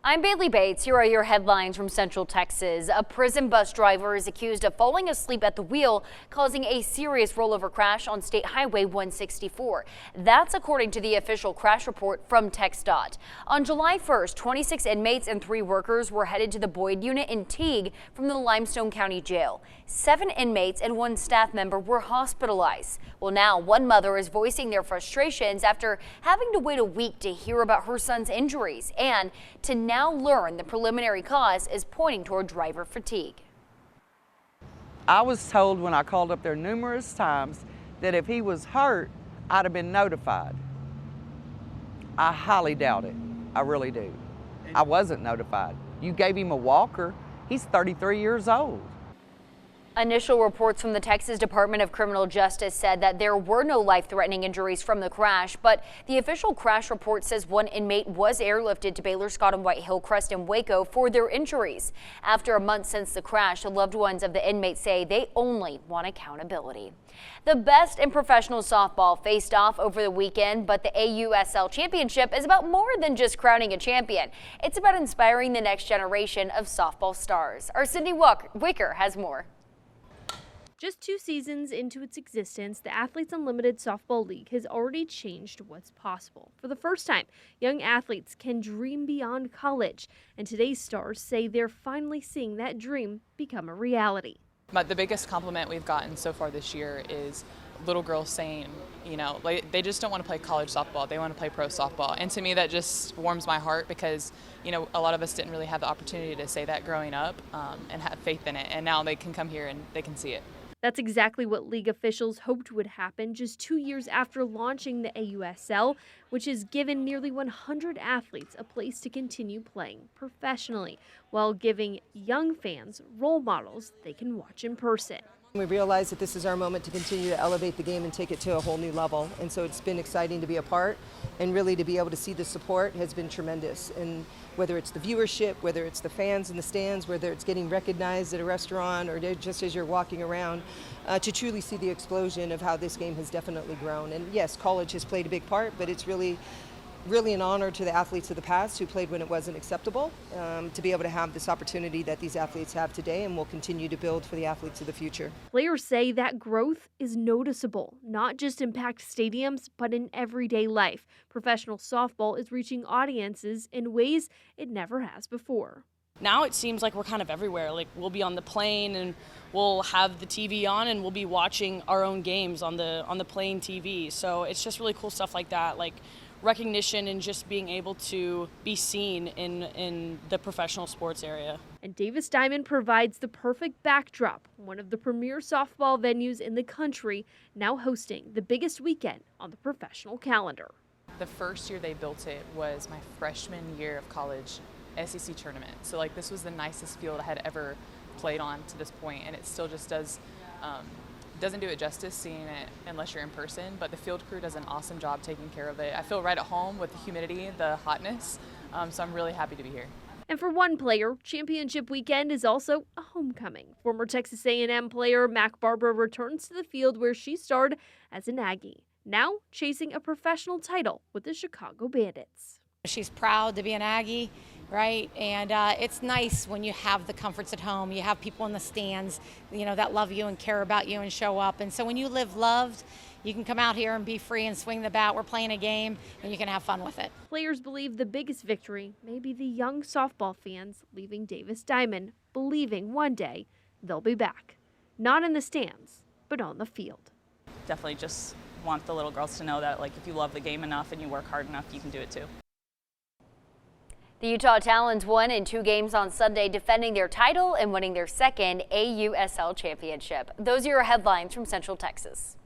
I'm Bailey Bates. Here are your headlines from Central Texas. A prison bus driver is accused of falling asleep at the wheel, causing a serious rollover crash on State Highway 164. That's according to the official crash report from TxDOT. On July 1st, 26 inmates and 3 workers were headed to the Boyd unit in Teague from the Limestone County Jail. 7 inmates and 1 staff member were hospitalized. Well, now one mother is voicing their frustrations after having to wait a week to hear about her son's injuries, and to now learn the preliminary cause is pointing toward driver fatigue. I was told when I called up there numerous times that if he was hurt, I'd have been notified. I highly doubt it. I really do. I wasn't notified. You gave him a walker. He's 33 years old. Initial reports from the Texas Department of Criminal Justice said that there were no life-threatening injuries from the crash, but the official crash report says 1 inmate was airlifted to Baylor Scott and White Hillcrest in Waco for their injuries. After a month since the crash, the loved ones of the inmates say they only want accountability. The best in professional softball faced off over the weekend, but the AUSL Championship is about more than just crowning a champion. It's about inspiring the next generation of softball stars. Our Cindy Wicker has more. Just 2 seasons into its existence, the Athletes Unlimited Softball League has already changed what's possible. For the first time, young athletes can dream beyond college, and today's stars say they're finally seeing that dream become a reality. But the biggest compliment we've gotten so far this year is little girls saying, like, they just don't want to play college softball, they want to play pro softball. And to me, that just warms my heart because, a lot of us didn't really have the opportunity to say that growing up and have faith in it. And now they can come here and they can see it. That's exactly what league officials hoped would happen just 2 years after launching the AUSL, which has given nearly 100 athletes a place to continue playing professionally, while giving young fans role models they can watch in person. We realize that this is our moment to continue to elevate the game and take it to a whole new level. And so it's been exciting to be a part, and really to be able to see the support has been tremendous. And whether it's the viewership, whether it's the fans in the stands, whether it's getting recognized at a restaurant or just as you're walking around, to truly see the explosion of how this game has definitely grown. And yes, college has played a big part, but it's really an honor to the athletes of the past who played when it wasn't acceptable, to be able to have this opportunity that these athletes have today, and will continue to build for the athletes of the future. Players say that growth is noticeable, not just in packed stadiums, but in everyday life. Professional softball is reaching audiences in ways it never has before. Now it seems like we're kind of everywhere. Like, we'll be on the plane and we'll have the TV on and we'll be watching our own games on the plane TV. So it's just really cool stuff like that, like recognition and just being able to be seen in the professional sports area. And Davis Diamond provides the perfect backdrop, one of the premier softball venues in the country, now hosting the biggest weekend on the professional calendar. The first year they built it was my freshman year of college SEC tournament. So this was the nicest field I had ever played on to this point, and it still just doesn't do it justice seeing it unless you're in person, but the field crew does an awesome job taking care of it. I feel right at home with the humidity, the hotness, so I'm really happy to be here. And for one player, championship weekend is also a homecoming. Former Texas A&M player Mac Barbara returns to the field where she starred as an Aggie, now chasing a professional title with the Chicago Bandits. She's proud to be an Aggie, right? And it's nice when you have the comforts at home. You have people in the stands, that love you and care about you and show up. And so when you live loved, you can come out here and be free and swing the bat. We're playing a game and you can have fun with it. Players believe the biggest victory may be the young softball fans leaving Davis Diamond, believing one day they'll be back. Not in the stands, but on the field. Definitely just want the little girls to know that if you love the game enough and you work hard enough, you can do it too. The Utah Talons won in 2 games on Sunday, defending their title and winning their second AUSL championship. Those are your headlines from Central Texas.